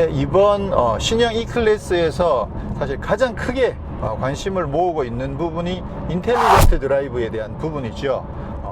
근데 이번 신형 E클래스에서 사실 가장 크게 관심을 모으고 있는 부분이 인텔리전트 드라이브에 대한 부분이죠.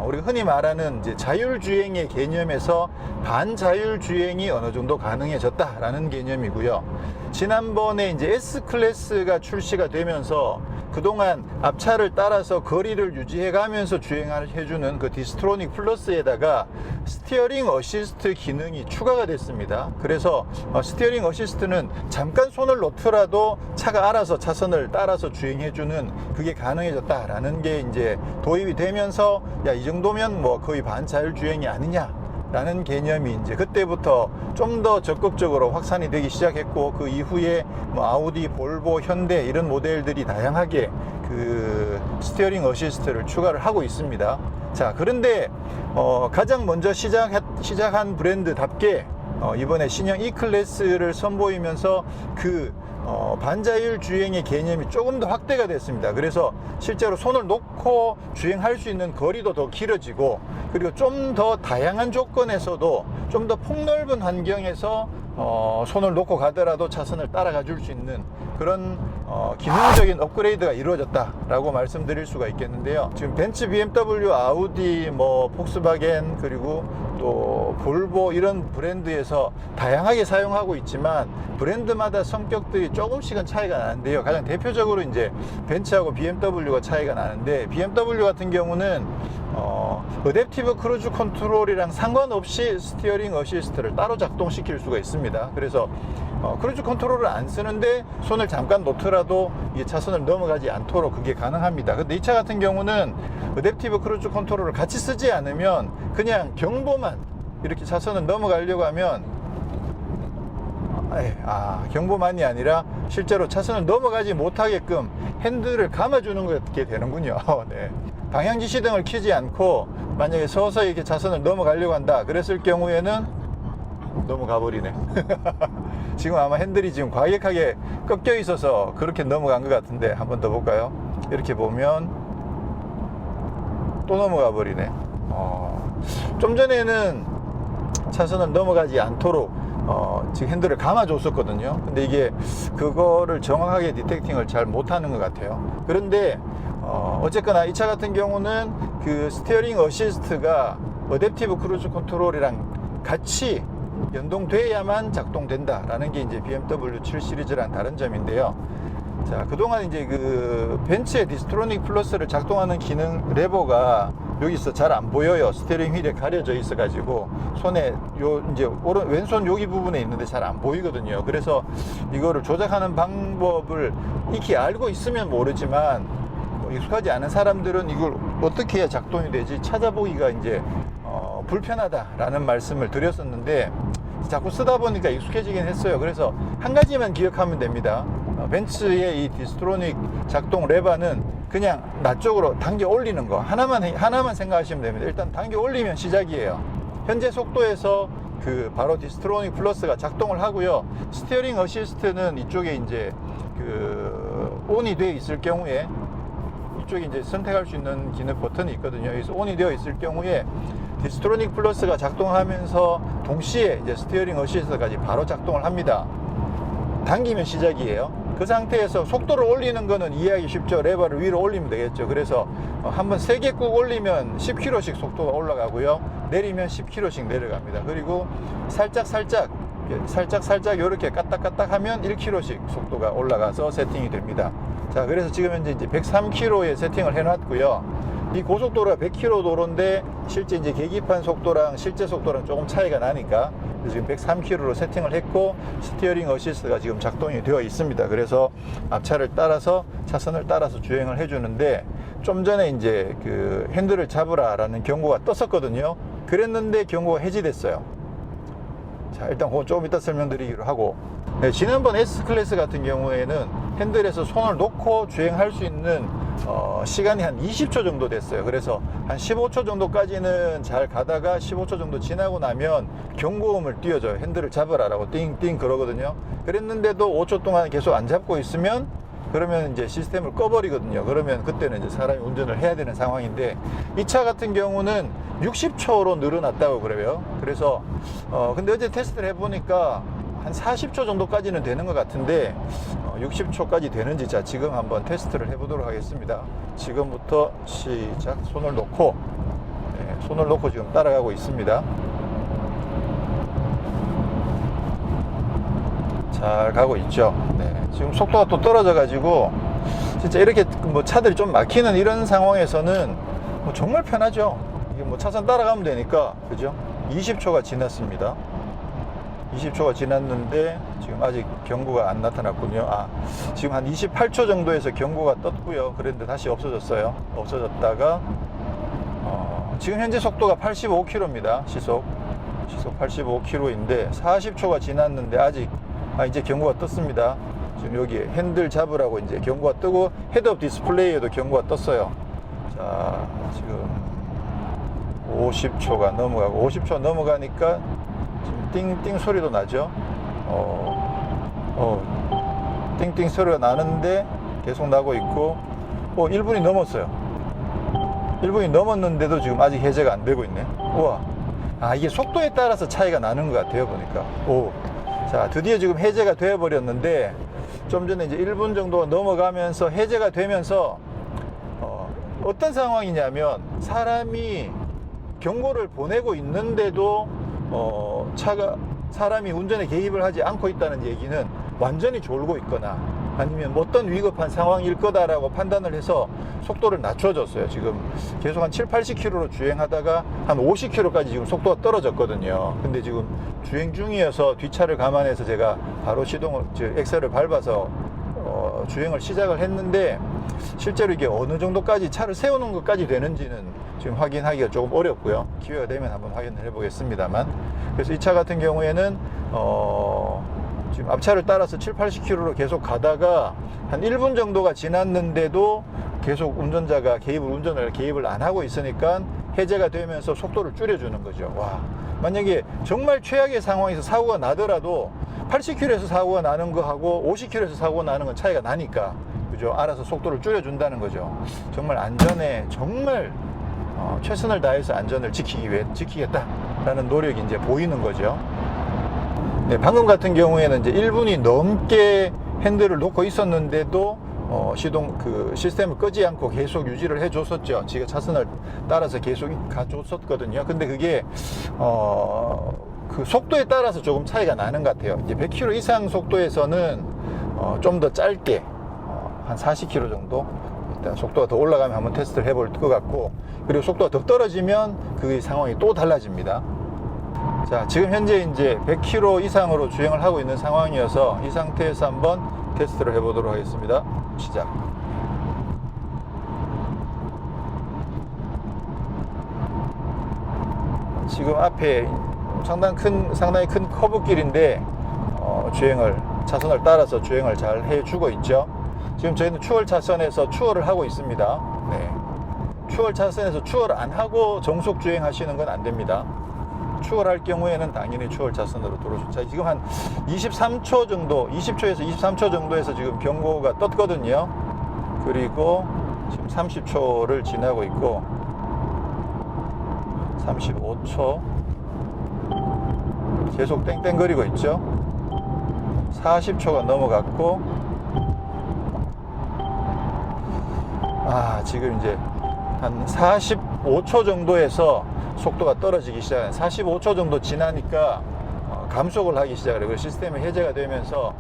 우리가 흔히 말하는 이제 자율주행의 개념에서 반자율주행이 어느 정도 가능해졌다라는 개념이고요. 지난번에 이제 S클래스가 출시가 되면서 그동안 앞차를 따라서 거리를 유지해 가면서 주행을 해주는 그 디스트로닉 플러스에다가 스티어링 어시스트 기능이 추가가 됐습니다. 그래서 스티어링 어시스트는 잠깐 손을 놓더라도 차가 알아서 차선을 따라서 주행해주는 그게 가능해졌다라는 게 이제 도입이 되면서 야, 이 정도면 뭐 거의 반자율주행이 아니냐 라는 개념이 이제 그때부터 좀 더 적극적으로 확산이 되기 시작했고, 그 이후에 뭐 아우디, 볼보, 현대 이런 모델들이 다양하게 그 스티어링 어시스트를 추가를 하고 있습니다. 자, 그런데 가장 먼저 시작한 브랜드답게 이번에 신형 E클래스를 선보이면서 그 반자율 주행의 개념이 조금 더 확대가 됐습니다. 그래서 실제로 손을 놓고 주행할 수 있는 거리도 더 길어지고, 그리고 좀 더 다양한 조건에서도 좀 더 폭넓은 환경에서 손을 놓고 가더라도 차선을 따라가 줄 수 있는 그런 기능적인 업그레이드가 이루어졌다라고 말씀드릴 수가 있겠는데요. 지금 벤츠, BMW, 아우디, 뭐 폭스바겐, 그리고 또 볼보 이런 브랜드에서 다양하게 사용하고 있지만 브랜드마다 성격들이 조금씩은 차이가 나는데요. 가장 대표적으로 이제 벤츠하고 BMW가 차이가 나는데, BMW 같은 경우는 어댑티브 크루즈 컨트롤이랑 상관없이 스티어링 어시스트를 따로 작동시킬 수가 있습니다. 그래서 크루즈 컨트롤을 안 쓰는데 손을 잠깐 놓더라도 이 차선을 넘어가지 않도록 그게 가능합니다. 근데 이 차 같은 경우는 어댑티브 크루즈 컨트롤을 같이 쓰지 않으면 그냥 경보만 이렇게 차선을 넘어가려고 하면 경보만이 아니라 실제로 차선을 넘어가지 못하게끔 핸들을 감아주는 게 되는군요. 네. 방향지시등을 켜지 않고 만약에 서서히 이렇게 차선을 넘어가려고 한다 그랬을 경우에는 넘어가 버리네. 지금 아마 핸들이 지금 과격하게 꺾여 있어서 그렇게 넘어간 것 같은데, 한 번 더 볼까요? 이렇게 보면 또 넘어가 버리네. 좀 전에는 차선을 넘어가지 않도록 지금 핸들을 감아줬었거든요. 근데 이게 그거를 정확하게 디텍팅을 잘 못하는 것 같아요. 그런데 어쨌거나 이 차 같은 경우는 그 스티어링 어시스트가 어댑티브 크루즈 컨트롤이랑 같이 연동돼야만 작동된다라는 게 이제 BMW 7 시리즈랑 다른 점인데요. 자, 그동안 이제 그 벤츠의 디스트로닉 플러스를 작동하는 기능 레버가 여기서 잘 안 보여요. 스티어링 휠에 가려져 있어 가지고 손에 이제 왼손 여기 부분에 있는데 잘 안 보이거든요. 그래서 이거를 조작하는 방법을 익히 알고 있으면 모르지만 익숙하지 않은 사람들은 이걸 어떻게 해야 작동이 되지 찾아보기가 이제 불편하다라는 말씀을 드렸었는데, 자꾸 쓰다 보니까 익숙해지긴 했어요. 그래서 한 가지만 기억하면 됩니다. 벤츠의 이 디스트로닉 작동 레버는 그냥 낮쪽으로 당겨 올리는 거 하나만 생각하시면 됩니다. 일단 당겨 올리면 시작이에요. 현재 속도에서 그 바로 디스트로닉 플러스가 작동을 하고요. 스티어링 어시스트는 이쪽에 이제 그 온이 되어 있을 경우에 이쪽에 이제 선택할 수 있는 기능 버튼이 있거든요. 여기서 온이 되어 있을 경우에 디스트로닉 플러스가 작동하면서 동시에 이제 스티어링 어시스트까지 바로 작동을 합니다. 당기면 시작이에요. 그 상태에서 속도를 올리는 거는 이해하기 쉽죠. 레버를 위로 올리면 되겠죠. 그래서 한번 3개 꾹 올리면 10km씩 속도가 올라가고요. 내리면 10km씩 내려갑니다. 그리고 살짝 이렇게 까딱까딱 하면 1km씩 속도가 올라가서 세팅이 됩니다. 자, 그래서 지금 현재 이제 103km에 세팅을 해놨고요. 이 고속도로가 100km 도로인데 실제 이제 계기판 속도랑 실제 속도랑 조금 차이가 나니까 지금 103km로 세팅을 했고, 스티어링 어시스트가 지금 작동이 되어 있습니다. 그래서 앞차를 따라서 차선을 따라서 주행을 해주는데, 좀 전에 이제 그 핸들을 잡으라라는 경고가 떴었거든요. 그랬는데 경고가 해지됐어요. 자, 일단 그거 조금 이따 설명드리기로 하고, 네, 지난번 S클래스 같은 경우에는 핸들에서 손을 놓고 주행할 수 있는 시간이 한 20초 정도 됐어요. 그래서 한 15초 정도까지는 잘 가다가 15초 정도 지나고 나면 경고음을 띄워줘요. 핸들을 잡으라라고 띵띵 그러거든요. 그랬는데도 5초 동안 계속 안 잡고 있으면 그러면 이제 시스템을 꺼버리거든요. 그러면 그때는 이제 사람이 운전을 해야 되는 상황인데, 이 차 같은 경우는 60초로 늘어났다고 그래요. 그래서 근데 어제 테스트를 해보니까 한 40초 정도까지는 되는 것 같은데 60초까지 되는지 자 지금 한번 테스트를 해보도록 하겠습니다. 지금부터 시작. 손을 놓고 손을 놓고 지금 따라가고 있습니다. 잘 가고 있죠. 지금 속도가 또 떨어져 가지고 진짜 이렇게 뭐 차들이 좀 막히는 이런 상황에서는 뭐 정말 편하죠. 이게 뭐 차선 따라가면 되니까. 그죠? 20초가 지났습니다. 20초가 지났는데 지금 아직 경고가 안 나타났군요. 지금 한 28초 정도에서 경고가 떴고요. 그런데 다시 없어졌어요. 없어졌다가 지금 현재 속도가 85km입니다. 시속 85km인데 40초가 지났는데 아직 이제 경고가 떴습니다. 지금 여기 핸들 잡으라고 이제 경고가 뜨고 헤드업 디스플레이에도 경고가 떴어요. 자, 지금 50초가 넘어가고 50초 넘어가니까 지금 띵띵 소리도 나죠. 띵띵 소리가 나는데 계속 나고 있고 1분이 넘었어요. 1분이 넘었는데도 지금 아직 해제가 안 되고 있네. 우와. 이게 속도에 따라서 차이가 나는 것 같아요, 보니까. 자, 드디어 지금 해제가 되어버렸는데, 좀 전에 이제 1분 정도가 넘어가면서 해제가 되면서, 어떤 상황이냐면, 사람이 경고를 보내고 있는데도, 사람이 운전에 개입을 하지 않고 있다는 얘기는 완전히 졸고 있거나, 아니면 어떤 위급한 상황일 거다라고 판단을 해서 속도를 낮춰줬어요. 지금 계속 한 7, 80km로 주행하다가 한 50km까지 지금 속도가 떨어졌거든요. 근데 지금 주행 중이어서 뒷차를 감안해서 제가 바로 엑셀을 밟아서 주행을 시작을 했는데, 실제로 이게 어느 정도까지 차를 세우는 것까지 되는지는 지금 확인하기가 조금 어렵고요. 기회가 되면 한번 확인을 해보겠습니다만. 그래서 이 차 같은 경우에는 지금 앞차를 따라서 7, 80km로 계속 가다가 한 1분 정도가 지났는데도 계속 운전자가 운전을 개입을 안 하고 있으니까 해제가 되면서 속도를 줄여주는 거죠. 와, 만약에 정말 최악의 상황에서 사고가 나더라도 80km에서 사고가 나는 거하고 50km에서 사고가 나는 건 차이가 나니까, 그죠? 알아서 속도를 줄여준다는 거죠. 정말 안전에 정말 최선을 다해서 안전을 지키겠다라는 노력이 이제 보이는 거죠. 방금 같은 경우에는 이제 1분이 넘게 핸들을 놓고 있었는데도 시스템을 끄지 않고 계속 유지를 해줬었죠. 지가 차선을 따라서 계속 가줬었거든요. 근데 그게 그 속도에 따라서 조금 차이가 나는 것 같아요. 이제 100km 이상 속도에서는 좀 더 짧게 한 40km 정도, 일단 속도가 더 올라가면 한번 테스트를 해볼 것 같고, 그리고 속도가 더 떨어지면 그 상황이 또 달라집니다. 자, 지금 현재 이제 100km 이상으로 주행을 하고 있는 상황이어서 이 상태에서 한번 테스트를 해보도록 하겠습니다. 시작. 지금 앞에 상당히 큰 커브길인데 차선을 따라서 주행을 잘 해주고 있죠. 지금 저희는 추월 차선에서 추월을 하고 있습니다. 추월 차선에서 추월 안 하고 정속 주행하시는 건 안 됩니다. 추월할 경우에는 당연히 추월 차선으로 들어오죠. 자, 지금 한 23초 정도, 20초에서 23초 정도에서 지금 경고가 떴거든요. 그리고 지금 30초를 지나고 있고, 35초 계속 땡땡거리고 있죠. 40초가 넘어갔고, 지금 이제 한 45초 정도에서 속도가 떨어지기 시작해요. 45초 정도 지나니까 감속을 하기 시작해요. 시스템이 해제가 되면서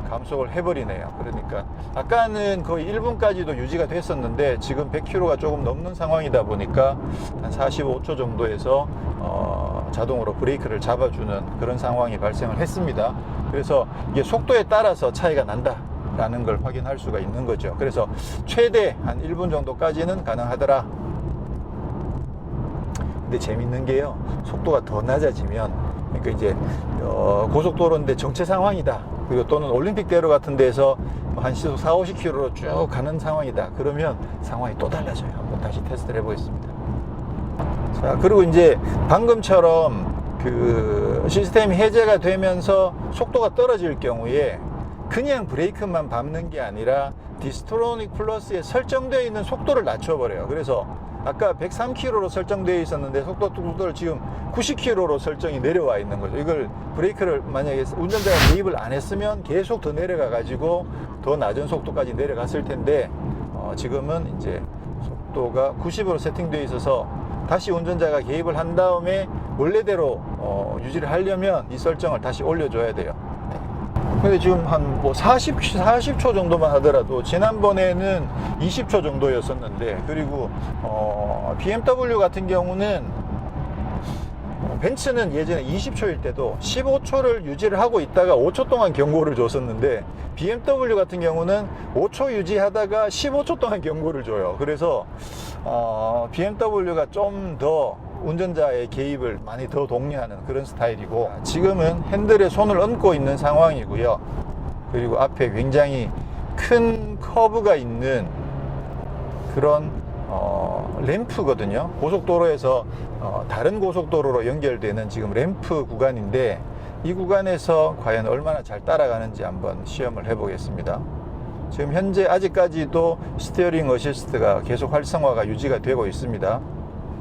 감속을 해버리네요. 그러니까 아까는 거의 1분까지도 유지가 됐었는데 지금 100km가 조금 넘는 상황이다 보니까 한 45초 정도에서 자동으로 브레이크를 잡아주는 그런 상황이 발생을 했습니다. 그래서 이게 속도에 따라서 차이가 난다라는 걸 확인할 수가 있는 거죠. 그래서 최대 한 1분 정도까지는 가능하더라. 근데 재밌는 게요, 속도가 더 낮아지면, 그러니까 이제 고속도로인데 정체 상황이다, 그리고 또는 올림픽대로 같은 데서 한 시속 4, 50km로 쭉 가는 상황이다, 그러면 상황이 또 달라져요. 한번 다시 테스트를 해보겠습니다. 자, 그리고 이제 방금처럼 그 시스템이 해제가 되면서 속도가 떨어질 경우에 그냥 브레이크만 밟는 게 아니라 디스트로닉 플러스에 설정되어 있는 속도를 낮춰버려요. 그래서 아까 103km로 설정되어 있었는데 속도 조절 지금 90km로 설정이 내려와 있는 거죠. 이걸 브레이크를 만약에 운전자가 개입을 안 했으면 계속 더 내려가 가지고 더 낮은 속도까지 내려갔을 텐데 지금은 이제 속도가 90으로 세팅되어 있어서 다시 운전자가 개입을 한 다음에 원래대로 유지를 하려면 이 설정을 다시 올려줘야 돼요. 근데 지금 한 뭐 40초 정도만 하더라도 지난번에는 20초 정도였었는데, 그리고 BMW 같은 경우는 벤츠는 예전에 20초일 때도 15초를 유지를 하고 있다가 5초 동안 경고를 줬었는데, BMW 같은 경우는 5초 유지하다가 15초 동안 경고를 줘요. 그래서 BMW가 좀 더 운전자의 개입을 많이 더 독려하는 그런 스타일이고, 지금은 핸들에 손을 얹고 있는 상황이고요. 그리고 앞에 굉장히 큰 커브가 있는 그런 램프거든요. 고속도로에서 다른 고속도로로 연결되는 지금 램프 구간인데, 이 구간에서 과연 얼마나 잘 따라가는지 한번 시험을 해 보겠습니다. 지금 현재 아직까지도 스티어링 어시스트가 계속 활성화가 유지가 되고 있습니다.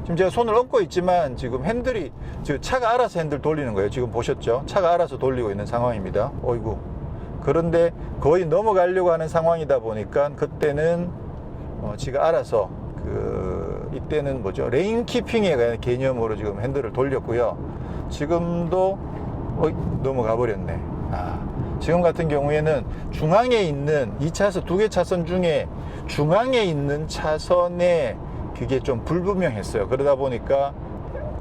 지금 제가 손을 얹고 있지만 지금 핸들이, 지금 차가 알아서 핸들 돌리는 거예요. 지금 보셨죠? 차가 알아서 돌리고 있는 상황입니다. 어이구. 그런데 거의 넘어가려고 하는 상황이다 보니까 그때는 지가 알아서 이때는 뭐죠? 레인 키핑의 개념으로 지금 핸들을 돌렸고요. 지금도 넘어가 버렸네. 지금 같은 경우에는 중앙에 있는 2차선, 2개 차선 중에 중앙에 있는 차선에 그게 좀 불분명했어요. 그러다 보니까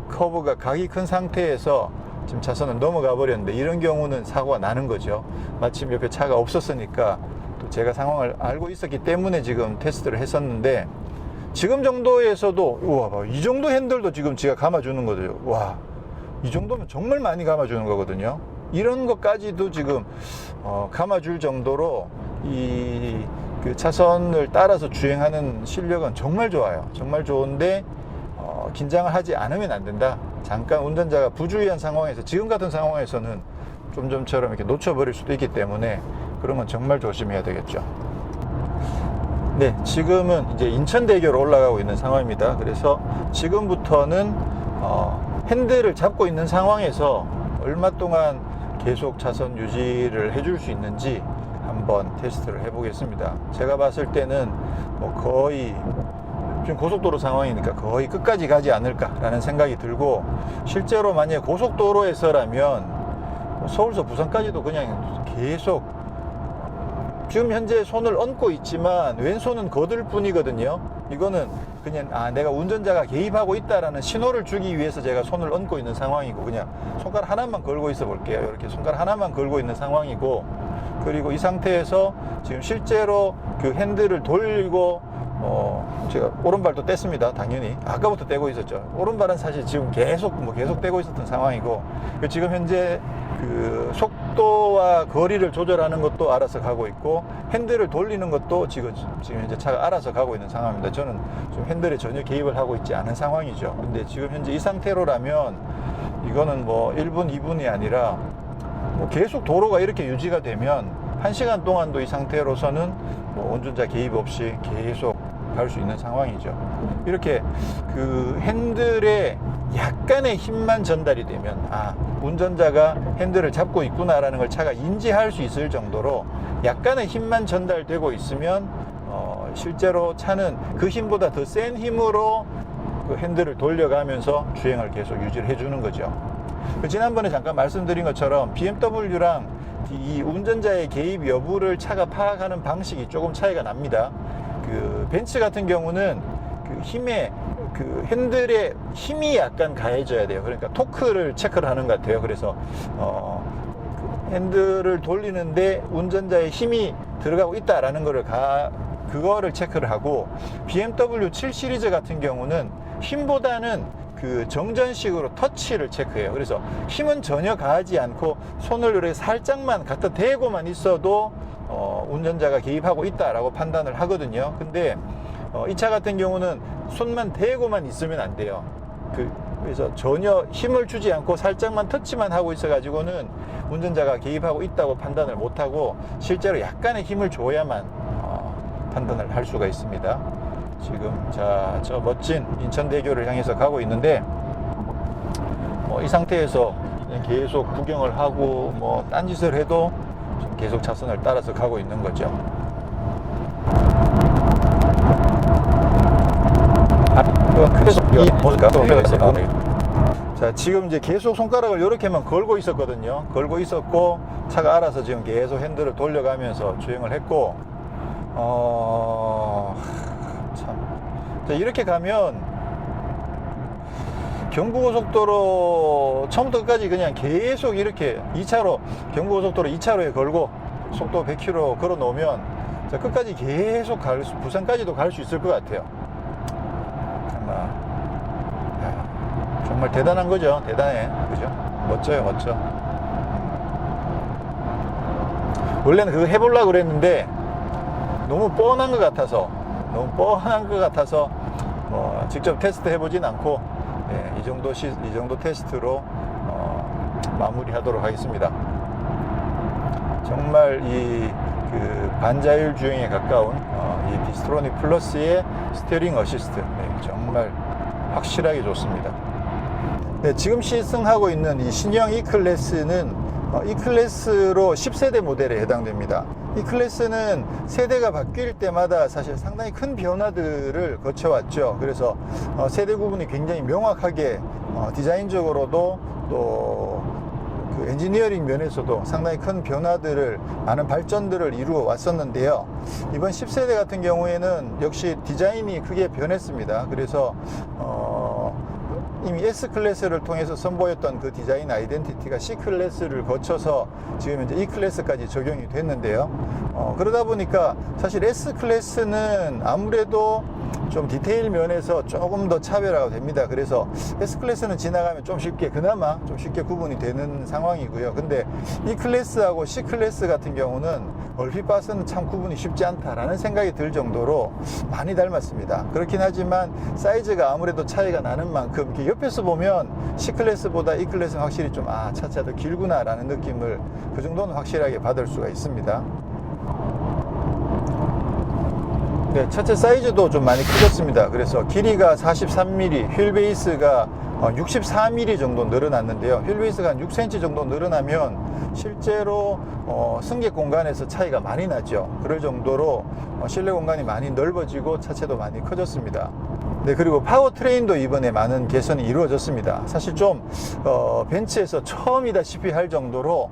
커브가 각이 큰 상태에서 지금 차선을 넘어가 버렸는데, 이런 경우는 사고가 나는 거죠. 마침 옆에 차가 없었으니까 또 제가 상황을 알고 있었기 때문에 지금 테스트를 했었는데, 지금 정도에서도 우와, 이 정도 핸들도 지금 지가 감아주는 거죠. 와, 이 정도면 정말 많이 감아주는 거거든요. 이런 것까지도 지금 감아줄 정도로 그 차선을 따라서 주행하는 실력은 정말 좋아요. 정말 좋은데 긴장을 하지 않으면 안 된다. 잠깐 운전자가 부주의한 상황에서, 지금 같은 상황에서는 좀 전처럼 이렇게 놓쳐버릴 수도 있기 때문에 그러면 정말 조심해야 되겠죠. 네, 지금은 이제 인천대교로 올라가고 있는 상황입니다. 그래서 지금부터는 핸들을 잡고 있는 상황에서 얼마 동안 계속 차선 유지를 해줄 수 있는지 한번 테스트를 해보겠습니다. 제가 봤을 때는 뭐 거의 지금 고속도로 상황이니까 거의 끝까지 가지 않을까라는 생각이 들고, 실제로 만약에 고속도로에서라면 서울서 부산까지도 그냥 계속, 지금 현재 손을 얹고 있지만 왼손은 거들 뿐이거든요. 이거는 그냥 내가 운전자가 개입하고 있다라는 신호를 주기 위해서 제가 손을 얹고 있는 상황이고, 그냥 손가락 하나만 걸고 있어 볼게요. 이렇게 손가락 하나만 걸고 있는 상황이고, 그리고 이 상태에서 지금 실제로 그 핸들을 돌리고 제가 오른발도 뗐습니다. 당연히 아까부터 떼고 있었죠. 오른발은 사실 지금 계속 떼고 있었던 상황이고, 지금 현재 그 속도와 거리를 조절하는 것도 알아서 가고 있고, 핸들을 돌리는 것도 지금 현재 차가 알아서 가고 있는 상황입니다. 저는 지금 핸들에 전혀 개입을 하고 있지 않은 상황이죠. 근데 지금 현재 이 상태로라면 이거는 뭐 1분, 2분이 아니라 뭐 계속 도로가 이렇게 유지가 되면 1시간 동안도 이 상태로서는 뭐 운전자 개입 없이 계속 갈 수 있는 상황이죠. 이렇게 그 핸들에 약간의 힘만 전달이 되면 운전자가 핸들을 잡고 있구나라는 걸 차가 인지할 수 있을 정도로 약간의 힘만 전달되고 있으면 실제로 차는 그 힘보다 더 센 힘으로 그 핸들을 돌려가면서 주행을 계속 유지를 해주는 거죠. 지난번에 잠깐 말씀드린 것처럼 BMW랑 이 운전자의 개입 여부를 차가 파악하는 방식이 조금 차이가 납니다. 그 벤츠 같은 경우는 그 힘에, 그 핸들에 힘이 약간 가해져야 돼요. 그러니까 토크를 체크를 하는 것 같아요. 그래서 그 핸들을 돌리는데 운전자의 힘이 들어가고 있다라는 그거를 체크를 하고, BMW 7 시리즈 같은 경우는 힘보다는 그 정전식으로 터치를 체크해요. 그래서 힘은 전혀 가하지 않고 손을 이렇게 살짝만 갖다 대고만 있어도 운전자가 개입하고 있다라고 판단을 하거든요. 근데 이 차 같은 경우는 손만 대고만 있으면 안 돼요. 그래서 전혀 힘을 주지 않고 살짝만 터치만 하고 있어 가지고는 운전자가 개입하고 있다고 판단을 못하고, 실제로 약간의 힘을 줘야만 판단을 할 수가 있습니다. 지금 저 멋진 인천대교를 향해서 가고 있는데, 이 상태에서 그냥 계속 구경을 하고 딴짓을 해도 지금 계속 차선을 따라서 가고 있는 거죠. 그래서 이 보니까 또 자, 지금 이제 계속 손가락을 이렇게만 걸고 있었거든요. 걸고 있었고, 차가 알아서 지금 계속 핸들을 돌려가면서 주행을 했고, 참. 자, 이렇게 가면, 경부고속도로 처음부터 끝까지 그냥 계속 이렇게 2차로, 경부고속도로 2차로에 걸고, 속도 100km 걸어 놓으면, 자, 끝까지 계속 부산까지도 갈 수 있을 것 같아요. 정말 대단한 거죠. 대단해. 그죠? 멋져요, 멋져. 원래는 그거 해보려고 그랬는데, 너무 뻔한 것 같아서, 직접 테스트 해보진 않고, 이 정도 테스트로, 마무리하도록 하겠습니다. 정말 반자율 주행에 가까운, 이 디스트로닉 플러스의 스티어링 어시스트. 정말 확실하게 좋습니다. 네, 지금 시승하고 있는 이 신형 E클래스는 E클래스로 10세대 모델에 해당됩니다. E클래스는 세대가 바뀔 때마다 사실 상당히 큰 변화들을 거쳐왔죠. 그래서 세대 구분이 굉장히 명확하게 디자인적으로도 또 그 엔지니어링 면에서도 상당히 큰 변화들을, 많은 발전들을 이루어 왔었는데요. 이번 10세대 같은 경우에는 역시 디자인이 크게 변했습니다. 그래서 이미 S클래스를 통해서 선보였던 그 디자인 아이덴티티가 C클래스를 거쳐서 지금 이제 E클래스까지 적용이 됐는데요. 그러다 보니까 사실 S클래스는 아무래도 좀 디테일 면에서 조금 더 차별화가 됩니다. 그래서 S클래스는 지나가면 그나마 좀 쉽게 구분이 되는 상황이고요. 근데 E클래스하고 C클래스 같은 경우는 얼핏 봐서는 참 구분이 쉽지 않다라는 생각이 들 정도로 많이 닮았습니다. 그렇긴 하지만 사이즈가 아무래도 차이가 나는 만큼 이렇게 옆에서 보면 C클래스보다 E클래스는 확실히 좀 차차 더 길구나 라는 느낌을 그 정도는 확실하게 받을 수가 있습니다. 네, 차체 사이즈도 좀 많이 커졌습니다. 그래서 길이가 43mm, 휠 베이스가 64mm 정도 늘어났는데요. 휠 베이스가 한 6cm 정도 늘어나면 실제로 승객 공간에서 차이가 많이 나죠. 그럴 정도로 실내 공간이 많이 넓어지고 차체도 많이 커졌습니다. 네, 그리고 파워트레인도 이번에 많은 개선이 이루어졌습니다. 사실 좀 벤츠에서 처음이다시피 할 정도로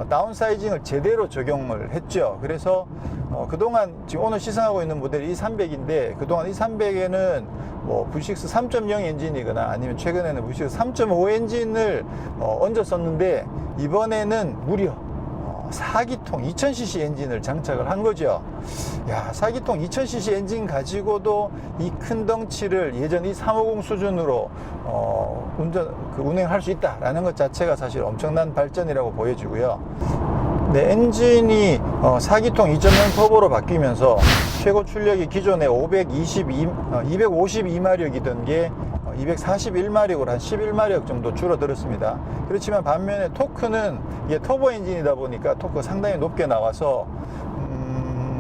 다운사이징을 제대로 적용을 했죠. 그래서 그동안 지금 오늘 시승하고 있는 모델이 E300인데, 그동안 E300에는 V6 3.0 엔진이거나 아니면 최근에는 V6 3.5 엔진을 얹었었는데, 이번에는 무려 4기통 2000cc 엔진을 장착을 한 거죠. 야, 4기통 2000cc 엔진 가지고도 이 큰 덩치를 예전 이 350 수준으로 운행할 수 있다라는 것 자체가 사실 엄청난 발전이라고 보여지고요. 네, 엔진이 4기통 2.0 터보로 바뀌면서 최고 출력이 기존에 252마력이던 게 241마력으로 한 11마력 정도 줄어들었습니다. 그렇지만 반면에 토크는 이게 터보 엔진이다 보니까 토크가 상당히 높게 나와서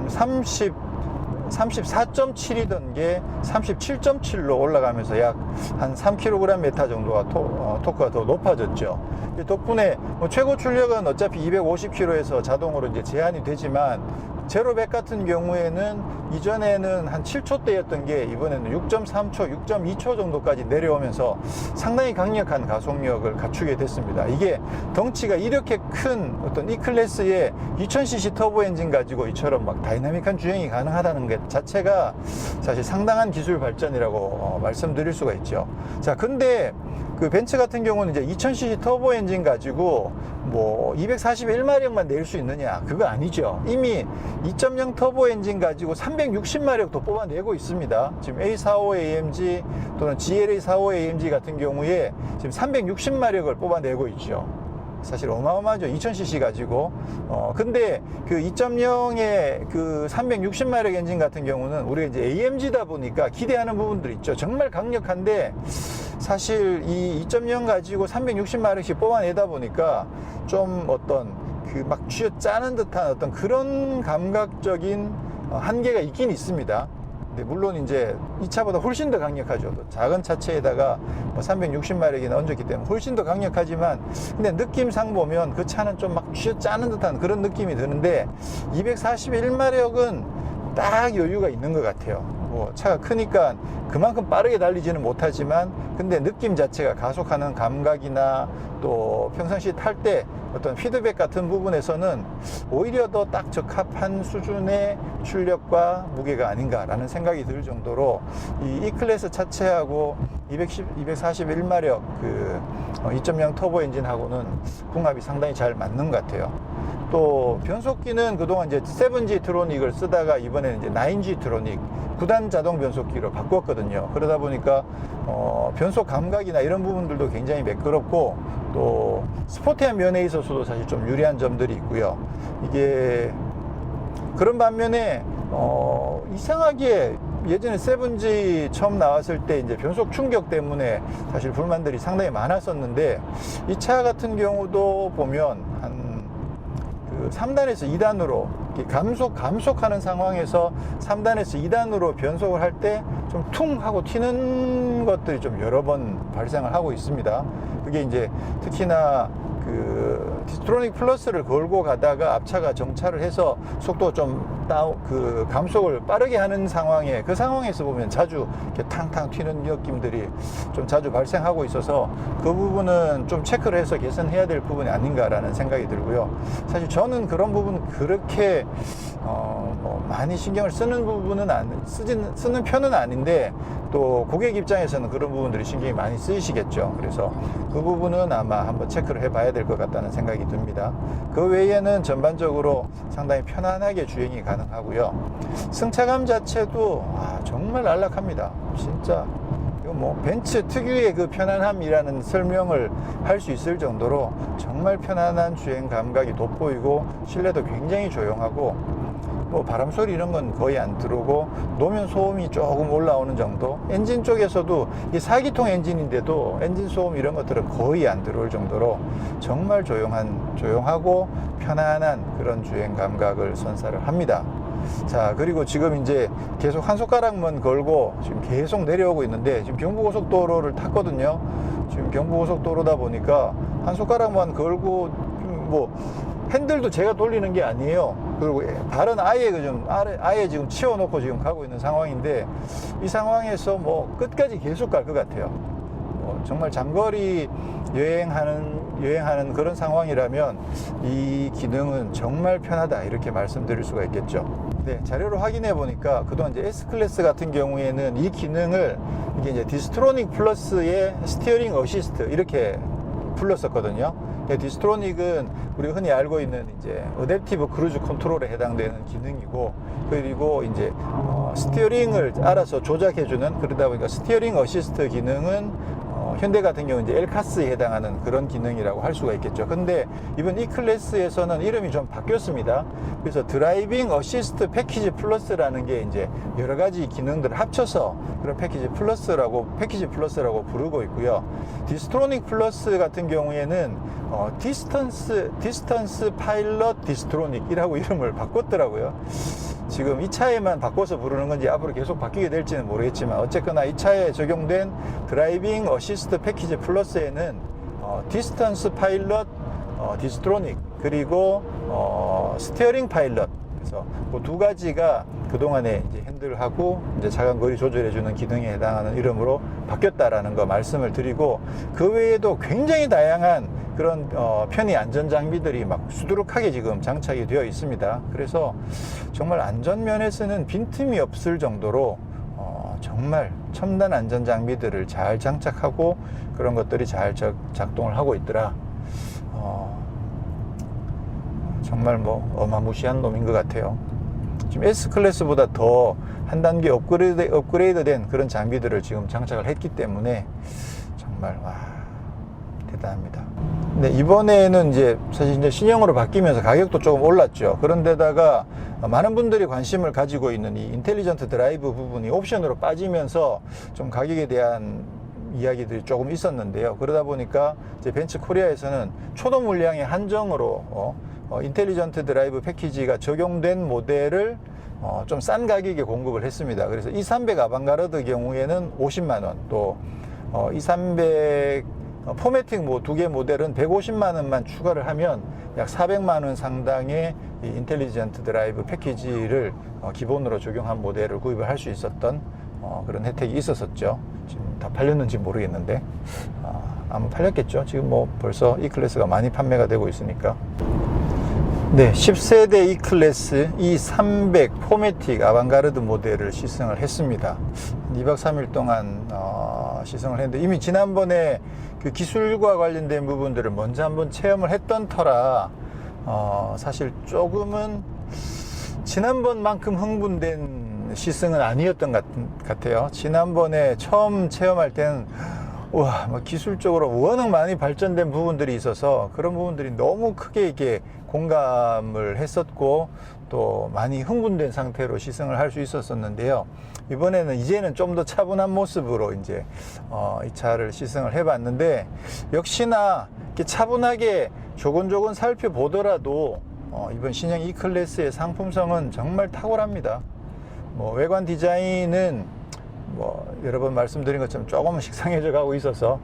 34.7이던 게 37.7로 올라가면서 약 한 3kg/m 정도가 토크가 더 높아졌죠. 덕분에 최고 출력은 어차피 250km에서 자동으로 이제 제한이 되지만, 제로 100 같은 경우에는 이전에는 한 7초대였던 게 이번에는 6.3초, 6.2초 정도까지 내려오면서 상당히 강력한 가속력을 갖추게 됐습니다. 이게 덩치가 이렇게 큰 어떤 E클래스의 2000cc 터보 엔진 가지고 이처럼 막 다이나믹한 주행이 가능하다는 것 자체가 사실 상당한 기술 발전이라고 말씀드릴 수가 있죠. 자, 근데 그 벤츠 같은 경우는 이제 2000cc 터보 엔진 가지고 241마력만 낼 수 있느냐? 그거 아니죠. 이미 2.0 터보 엔진 가지고 360마력도 뽑아내고 있습니다. 지금 A45AMG 또는 GLA45AMG 같은 경우에 지금 360마력을 뽑아내고 있죠. 사실 어마어마하죠. 2000cc 가지고. 근데 그 2.0의 그 360마력 엔진 같은 경우는 우리가 이제 AMG다 보니까 기대하는 부분들이 있죠. 정말 강력한데, 사실 이 2.0 가지고 360마력씩 뽑아내다 보니까 좀 어떤 그 막 쥐어 짜는 듯한 어떤 그런 감각적인 한계가 있긴 있습니다. 근데 물론 이제 이 차보다 훨씬 더 강력하죠. 또 작은 차체에다가 뭐 360마력이나 얹었기 때문에 훨씬 더 강력하지만, 근데 느낌상 보면 그 차는 좀 막 쥐어짜는 듯한 그런 느낌이 드는데 241마력은 딱 여유가 있는 것 같아요. 뭐 차가 크니까 그만큼 빠르게 달리지는 못하지만, 근데 느낌 자체가 가속하는 감각이나 또 평상시 탈 때 어떤 피드백 같은 부분에서는 오히려 더 딱 적합한 수준의 출력과 무게가 아닌가라는 생각이 들 정도로 이 E클래스 차체하고 241마력 그 2.0 터보 엔진하고는 궁합이 상당히 잘 맞는 것 같아요. 또 변속기는 그동안 이제 7G 트로닉을 쓰다가 이번에는 이제 9G 트로닉 9단 자동 변속기로 바꿨거든요. 그러다 보니까 변속 감각이나 이런 부분들도 굉장히 매끄럽고, 또 스포티한 면에 있어서도 사실 좀 유리한 점들이 있고요. 이게 그런 반면에 이상하게 예전에 7G 처음 나왔을 때 이제 변속 충격 때문에 사실 불만들이 상당히 많았었는데, 이 차 같은 경우도 보면 한 3단에서 2단으로 감속하는 상황에서 3단에서 2단으로 변속을 할 때 좀 퉁 하고 튀는 것들이 좀 여러 번 발생을 하고 있습니다. 그게 이제 특히나 그 디스트로닉 플러스를 걸고 가다가 앞차가 정차를 해서 속도 좀 감속을 빠르게 하는 상황에, 그 상황에서 보면 자주 이렇게 탕탕 튀는 느낌들이 좀 자주 발생하고 있어서 그 부분은 좀 체크를 해서 개선해야 될 부분이 아닌가라는 생각이 들고요. 사실 저는 그런 부분 그렇게 뭐 많이 신경을 쓰는 부분은 쓰는 편은 아닌데, 또 고객 입장에서는 그런 부분들이 신경이 많이 쓰이시겠죠. 그래서 그 부분은 아마 한번 체크를 해봐야 될 것 같다는 생각이 듭니다. 그 외에는 전반적으로 상당히 편안하게 주행이 가능하고요. 승차감 자체도 정말 안락합니다. 진짜 이거 뭐 벤츠 특유의 그 편안함이라는 설명을 할 수 있을 정도로 정말 편안한 주행 감각이 돋보이고, 실내도 굉장히 조용하고, 뭐 바람 소리 이런 건 거의 안 들어오고, 노면 소음이 조금 올라오는 정도. 엔진 쪽에서도 이 4기통 엔진인데도 엔진 소음 이런 것들은 거의 안 들어올 정도로 정말 조용하고 편안한 그런 주행 감각을 선사를 합니다. 자, 그리고 지금 이제 계속 한 손가락만 걸고 지금 계속 내려오고 있는데, 지금 경부고속도로를 탔거든요. 지금 경부고속도로다 보니까 한 손가락만 걸고, 뭐 핸들도 제가 돌리는 게 아니에요. 그리고 발은 아예 지금 치워놓고 지금 가고 있는 상황인데, 이 상황에서 뭐 끝까지 계속 갈 것 같아요. 정말 장거리 여행하는 그런 상황이라면 이 기능은 정말 편하다, 이렇게 말씀드릴 수가 있겠죠. 네, 자료를 확인해 보니까 그동안 이제 S클래스 같은 경우에는 이 기능을 이게 이제 디스트로닉 플러스의 스티어링 어시스트 이렇게 불렀었거든요. 디스트로닉은 우리가 흔히 알고 있는 이제 어댑티브 크루즈 컨트롤에 해당되는 기능이고, 그리고 이제 스티어링을 알아서 조작해주는, 그러다 보니까 스티어링 어시스트 기능은 현대 같은 경우 이제 엘카스에 해당하는 그런 기능이라고 할 수가 있겠죠. 근데 이번 E클래스에서는 이름이 좀 바뀌었습니다. 그래서 드라이빙 어시스트 패키지 플러스라는 게 이제 여러 가지 기능들을 합쳐서 그런 패키지 플러스라고 부르고 있고요. 디스트로닉 플러스 같은 경우에는 디스턴스 파일럿 디스트로닉이라고 이름을 바꿨더라고요. 지금 이 차에만 바꿔서 부르는 건지 앞으로 계속 바뀌게 될지는 모르겠지만, 어쨌거나 이 차에 적용된 드라이빙 어시스트 패키지 플러스에는 디스턴스 파일럿 디스트로닉, 그리고 스티어링 파일럿, 그래서 그 두 가지가 그동안에 이제 핸들하고 이제 차간거리 조절해주는 기능에 해당하는 이름으로 바뀌었다라는 거 말씀을 드리고, 그 외에도 굉장히 다양한 그런 편의 안전 장비들이 막 수두룩하게 지금 장착이 되어 있습니다. 그래서 정말 안전면에서는 빈틈이 없을 정도로 정말 첨단 안전 장비들을 잘 장착하고 그런 것들이 잘 작동을 하고 있더라. 정말 뭐 어마무시한 놈인 것 같아요. 지금 S클래스보다 더 한 단계 업그레이드된 그런 장비들을 지금 장착을 했기 때문에 정말 대단합니다. 네, 이번에는 이제 사실 이제 신형으로 바뀌면서 가격도 조금 올랐죠. 그런데다가 많은 분들이 관심을 가지고 있는 이 인텔리전트 드라이브 부분이 옵션으로 빠지면서 좀 가격에 대한 이야기들이 조금 있었는데요. 그러다 보니까 이제 벤츠 코리아에서는 초도 물량의 한정으로 인텔리전트 드라이브 패키지가 적용된 모델을 좀 싼 가격에 공급을 했습니다. 그래서 E300 아방가르드 경우에는 50만 원, 또 E300 포매틱 뭐 2개 모델은 150만 원만 추가를 하면 약 400만 원 상당의 이 인텔리전트 드라이브 패키지를 기본으로 적용한 모델을 구입을 할 수 있었던 그런 혜택이 있었었죠. 지금 다 팔렸는지 모르겠는데 아마 팔렸겠죠. 지금 뭐 벌써 E클래스가 많이 판매가 되고 있으니까. 네, 10세대 E클래스 E300 포매틱 아방가르드 모델을 시승을 했습니다. 2박 3일 동안 시승을 했는데 이미 지난번에 그 기술과 관련된 부분들을 먼저 한번 체험을 했던 터라 사실 조금은 지난번만큼 흥분된 시승은 아니었던 것 같아요. 지난번에 처음 체험할 때는 와, 뭐 기술적으로 워낙 많이 발전된 부분들이 있어서 그런 부분들이 너무 크게 이게 공감을 했었고 또 많이 흥분된 상태로 시승을 할 수 있었었는데요. 이번에는 이제는 좀 더 차분한 모습으로 이제 이 차를 시승을 해봤는데 역시나 이렇게 차분하게 조곤조곤 살펴보더라도 이번 신형 E클래스의 상품성은 정말 탁월합니다. 뭐 외관 디자인은 뭐 여러 번 말씀드린 것처럼 조금은 식상해져 가고 있어서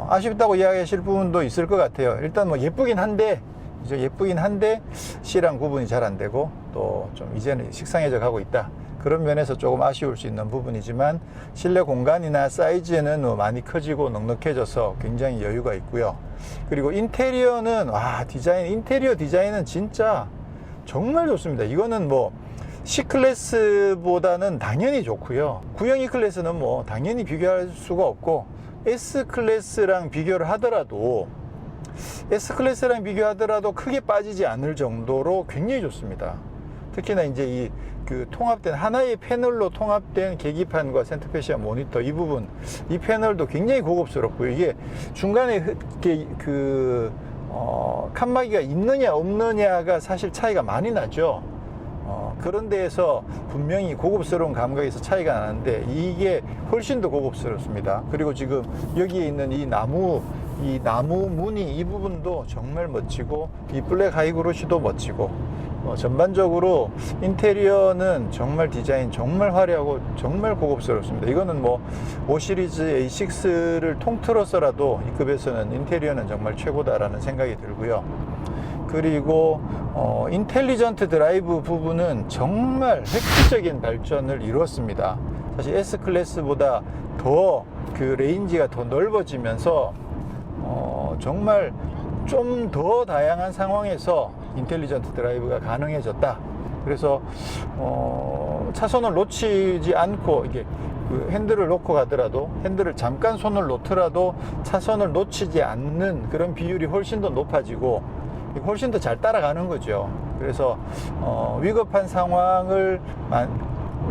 아쉽다고 이야기하실 부분도 있을 것 같아요. 일단 뭐 예쁘긴 한데 C랑 구분이 잘 안 되고 또 좀 이제는 식상해져 가고 있다. 그런 면에서 조금 아쉬울 수 있는 부분이지만 실내 공간이나 사이즈는 많이 커지고 넉넉해져서 굉장히 여유가 있고요. 그리고 인테리어는 인테리어 디자인은 진짜 정말 좋습니다. 이거는 뭐 C클래스보다는 당연히 좋고요. 구형 E클래스는 뭐 당연히 비교할 수가 없고 S클래스랑 비교를 하더라도 S클래스랑 비교하더라도 크게 빠지지 않을 정도로 굉장히 좋습니다. 특히나 이제 그 통합된 하나의 패널로 통합된 계기판과 센터페시아 모니터 이 부분, 이 패널도 굉장히 고급스럽고요. 이게 중간에 칸막이가 있느냐 없느냐가 사실 차이가 많이 나죠. 그런 데에서 분명히 고급스러운 감각에서 차이가 나는데 이게 훨씬 더 고급스럽습니다. 그리고 지금 여기에 있는 이 나무 무늬 이 부분도 정말 멋지고 이 블랙 하이그로시도 멋지고 전반적으로 인테리어는 정말 디자인 정말 화려하고 정말 고급스럽습니다. 이거는 뭐 5 시리즈 A6를 통틀어서라도 이 급에서는 인테리어는 정말 최고다라는 생각이 들고요. 그리고 인텔리전트 드라이브 부분은 정말 획기적인 발전을 이루었습니다. 사실 S클래스보다 더 그 레인지가 더 넓어지면서 정말 좀 더 다양한 상황에서 인텔리전트 드라이브가 가능해졌다. 그래서 차선을 놓치지 않고 이게 그 핸들을 놓고 가더라도 핸들을 잠깐 손을 놓더라도 차선을 놓치지 않는 그런 비율이 훨씬 더 높아지고 훨씬 더 잘 따라가는 거죠. 그래서 위급한 상황을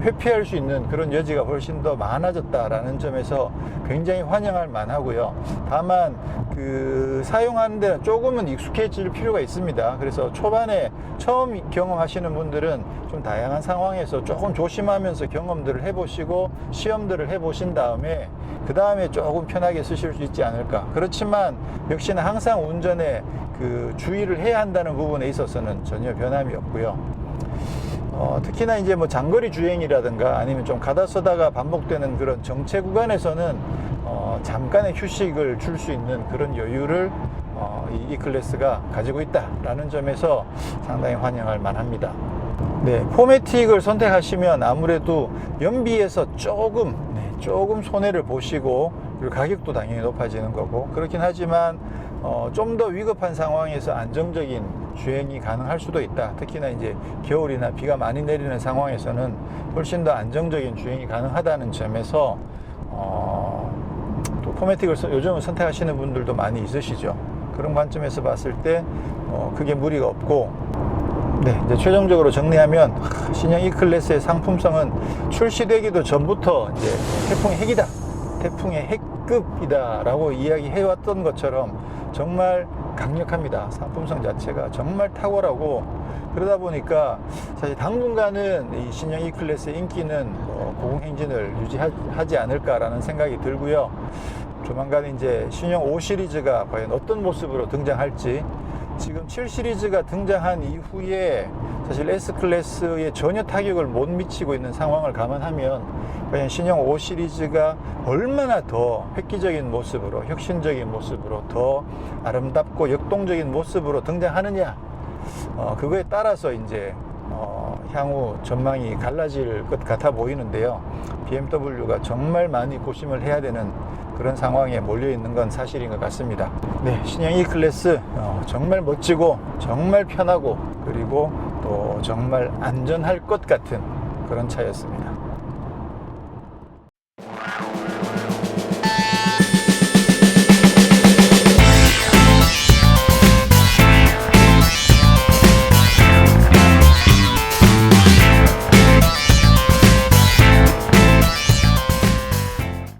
회피할 수 있는 그런 여지가 훨씬 더 많아졌다라는 점에서 굉장히 환영할 만하고요. 다만 그 사용하는 데는 조금은 익숙해질 필요가 있습니다. 그래서 초반에 처음 경험하시는 분들은 좀 다양한 상황에서 조금 조심하면서 경험들을 해보시고 시험들을 해보신 다음에 그 다음에 조금 편하게 쓰실 수 있지 않을까. 그렇지만 역시나 항상 운전에 그 주의를 해야 한다는 부분에 있어서는 전혀 변함이 없고요. 특히나 이제 뭐 장거리 주행이라든가 아니면 좀 가다 서다가 반복되는 그런 정체 구간에서는 잠깐의 휴식을 줄 수 있는 그런 여유를 이 E클래스가 가지고 있다라는 점에서 상당히 환영할 만합니다. 네, 포매틱을 선택하시면 아무래도 연비에서 조금 손해를 보시고 그리고 가격도 당연히 높아지는 거고 그렇긴 하지만 좀 더 위급한 상황에서 안정적인 주행이 가능할 수도 있다. 특히나 이제 겨울이나 비가 많이 내리는 상황에서는 훨씬 더 안정적인 주행이 가능하다는 점에서 또 포매틱을 요즘은 선택하시는 분들도 많이 있으시죠. 그런 관점에서 봤을 때 크게 무리가 없고 네, 이제 최종적으로 정리하면 신형 E클래스의 상품성은 출시되기도 전부터 이제 태풍의 핵이다, 태풍의 핵급이다 라고 이야기해왔던 것처럼 정말 강력합니다. 상품성 자체가 정말 탁월하고 그러다 보니까 사실 당분간은 이 신형 E클래스의 인기는 고공행진을 유지하지 않을까라는 생각이 들고요. 조만간 이제 신형 5 시리즈가 과연 어떤 모습으로 등장할지 지금 7 시리즈가 등장한 이후에 사실 S클래스에 전혀 타격을 못 미치고 있는 상황을 감안하면 과연 신형 5 시리즈가 얼마나 더 획기적인 모습으로, 혁신적인 모습으로, 더 아름답고 역동적인 모습으로 등장하느냐, 그거에 따라서 이제 향후 전망이 갈라질 것 같아 보이는데요. BMW가 정말 많이 고심을 해야 되는 그런 상황에 몰려 있는 건 사실인 것 같습니다. 네, 신형 E클래스 정말 멋지고 정말 편하고 그리고 또 정말 안전할 것 같은 그런 차였습니다.